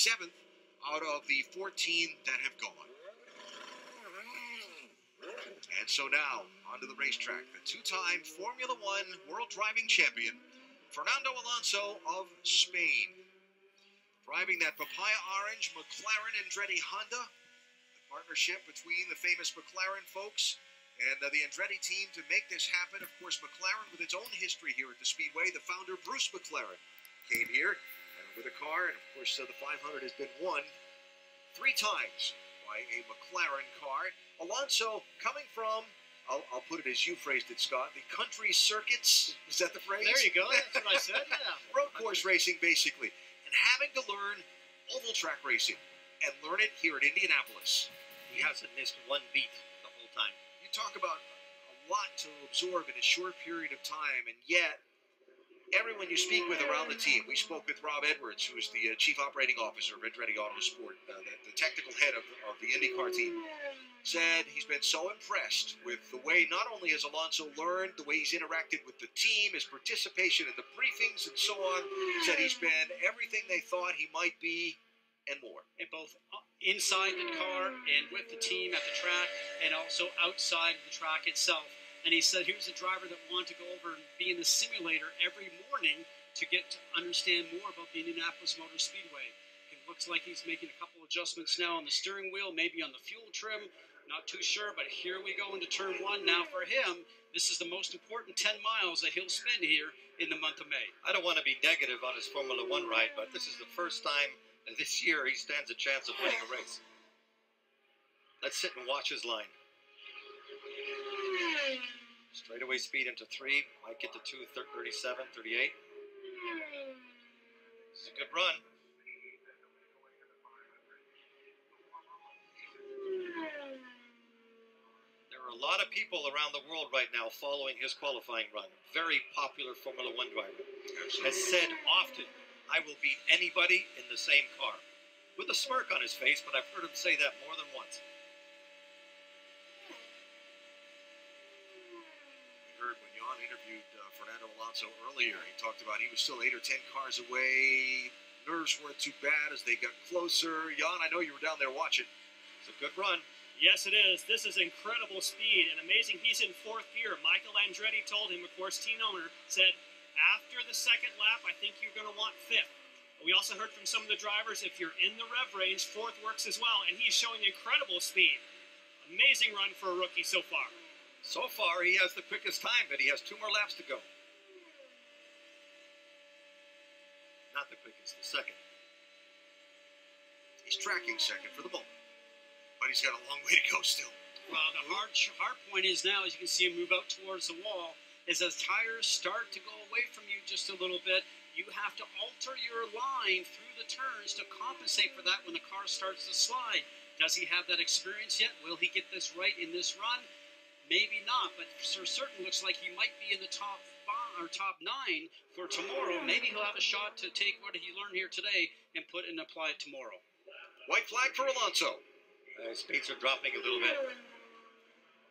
7th out of the 14 that have gone. And so now, onto the racetrack, the two-time Formula One World Driving Champion, Fernando Alonso of Spain. Driving that papaya orange McLaren Andretti Honda, the partnership between the famous McLaren folks and the Andretti team to make this happen. Of course, McLaren with its own history here at the Speedway. The founder, Bruce McLaren, came here with a car, and of course the 500 has been won 3 times by a McLaren car. Alonso coming from, I'll put it as you phrased it, Scott, the country circuits. Is that the phrase? There you go. That's what I said, yeah. Road course racing, basically. And having to learn oval track racing and learn it here at Indianapolis. He hasn't missed one beat the whole time. You talk about a lot to absorb in a short period of time, and yet everyone you speak with around the team, we spoke with Rob Edwards, who is the Chief Operating Officer of Andretti Autosport, the technical head of the IndyCar team, said he's been so impressed with the way not only has Alonso learned, the way he's interacted with the team, his participation in the briefings and so on. He said he's been everything they thought he might be and more. And both inside the car and with the team at the track and also outside of the track itself. And he said he was a driver that wanted to go over and be in the simulator every morning to get to understand more about the Indianapolis Motor Speedway. It looks like he's making a couple adjustments now on the steering wheel, maybe on the fuel trim. Not too sure, but here we go into turn 1. Now for him, this is the most important 10 miles that he'll spend here in the month of May. I don't want to be negative on his Formula One ride, but this is the first time this year he stands a chance of winning a race. Let's sit and watch his line. Straightaway speed into 3, might get to 2:37, 38. This is a good run. There are a lot of people around the world right now following his qualifying run. Very popular Formula One driver. Has said often, I will beat anybody in the same car. With a smirk on his face, but I've heard him say that more than once. Interviewed Fernando Alonso earlier. He talked about he was still 8 or 10 cars away. Nerves weren't too bad as they got closer. Jan, I know you were down there watching. It's a good run. Yes, it is. This is incredible speed and amazing. He's in 4th gear. Michael Andretti told him, of course, team owner, said, after the 2nd lap, I think you're going to want 5th. We also heard from some of the drivers, if you're in the rev range, 4th works as well, and he's showing incredible speed. Amazing run for a rookie so far. So far, he has the quickest time, but he has 2 more laps to go. Not the quickest, the 2nd. He's tracking 2nd for the moment, but he's got a long way to go still. Well, the hard point is now, as you can see him move out towards the wall, is as tires start to go away from you just a little bit, you have to alter your line through the turns to compensate for that when the car starts to slide. Does he have that experience yet? Will he get this right in this run? Maybe not, but for certain looks like he might be in the top 5 or top 9 for tomorrow. Maybe he'll have a shot to take what he learned here today and put and apply it tomorrow. White flag for Alonso. Speeds are dropping a little bit.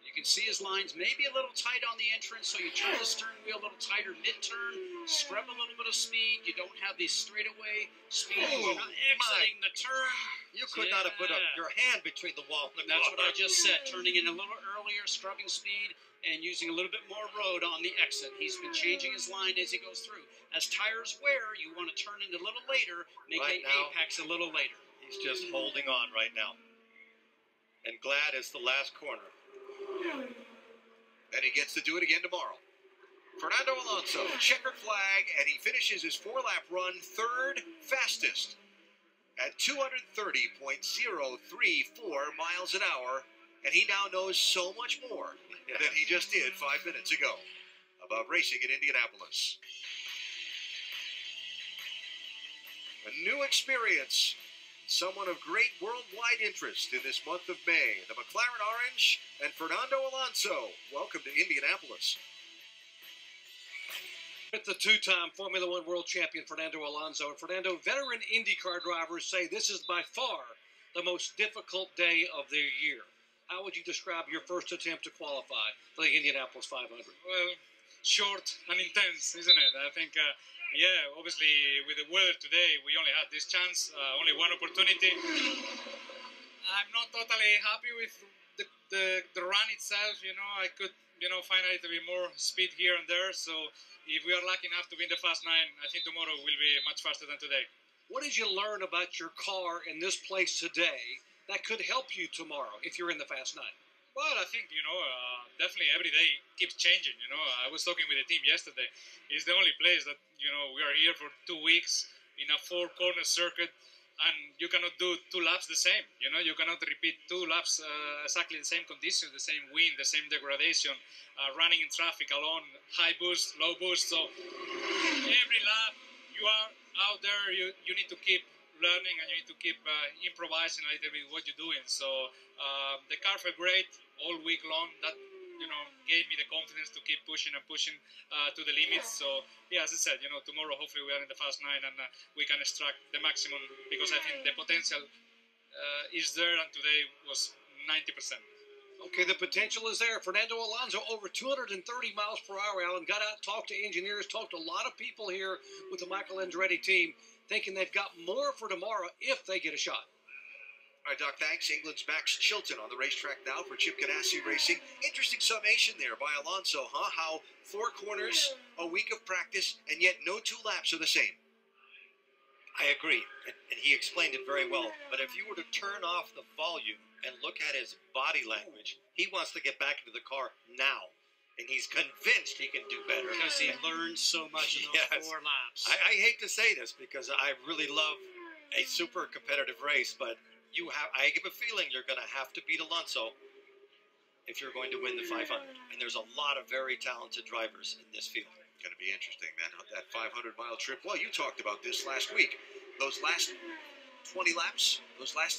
You can see his lines maybe a little tight on the entrance, so you turn the steering wheel a little tighter mid-turn, scrub a little bit of speed. You don't have these straightaway speed. You're not exiting the turn. You could not have put up your hand between the wall and the That's car. what I just said. Turning in a little earlier, scrubbing speed, and using a little bit more road on the exit. He's been changing his line as he goes through. As tires wear, you want to turn in a little later, make Right an now, apex a little later. He's just holding on right now. And glad it's the last corner. And he gets to do it again tomorrow. Fernando Alonso, checkered flag, and he finishes his 4-lap run 3rd fastest at 230.034 miles an hour, and he now knows so much more than he just did 5 minutes ago about racing in Indianapolis. A new experience, someone of great worldwide interest in this month of May. The McLaren Orange and Fernando Alonso. Welcome to Indianapolis. With the 2-time Formula One World Champion Fernando Alonso. And Fernando, veteran IndyCar drivers say this is by far the most difficult day of their year. How would you describe your first attempt to qualify for the Indianapolis 500? Well, short and intense, isn't it? I think, yeah, obviously with the weather today, we only had this chance, only one opportunity. I'm not totally happy with the run itself. You know, I could, find a little bit more speed here and there. So if we are lucky enough to win the Fast 9, I think tomorrow will be much faster than today. What did you learn about your car in this place today that could help you tomorrow if you're in the Fast 9? Well, I think, definitely every day keeps changing. I was talking with the team yesterday. It's the only place that, we are here for 2 weeks in a 4-corner circuit, and you cannot do 2 laps the same. You cannot repeat 2 laps exactly the same conditions, the same wind, the same degradation, running in traffic alone, high boost, low boost. So every lap you are out there, you need to keep learning, and you need to keep improvising a little bit what you're doing. So the car felt great all week long. That gave me the confidence to keep pushing and pushing to the limits. So yeah, as I said, tomorrow hopefully we are in the Fast 9 and we can extract the maximum, because I think the potential is there, and today was 90%. Okay, the potential is there. Fernando Alonso, over 230 miles per hour, Alan, got out, talked to engineers, talked to a lot of people here with the Michael Andretti team, thinking they've got more for tomorrow if they get a shot. All right, Doc, thanks. England's Max Chilton on the racetrack now for Chip Ganassi Racing. Interesting summation there by Alonso, huh? How 4 corners, a week of practice, and yet no 2 laps are the same. I agree, and he explained it very well. But if you were to turn off the volume and look at his body language, he wants to get back into the car now. And he's convinced he can do better. Because he learned so much in those 4 laps. I hate to say this because I really love a super competitive race, but I give a feeling you're going to have to beat Alonso if you're going to win the 500. And there's a lot of very talented drivers in this field. Going to be interesting, that 500-mile trip. Well, you talked about this last week. Those last 20 laps, those last 50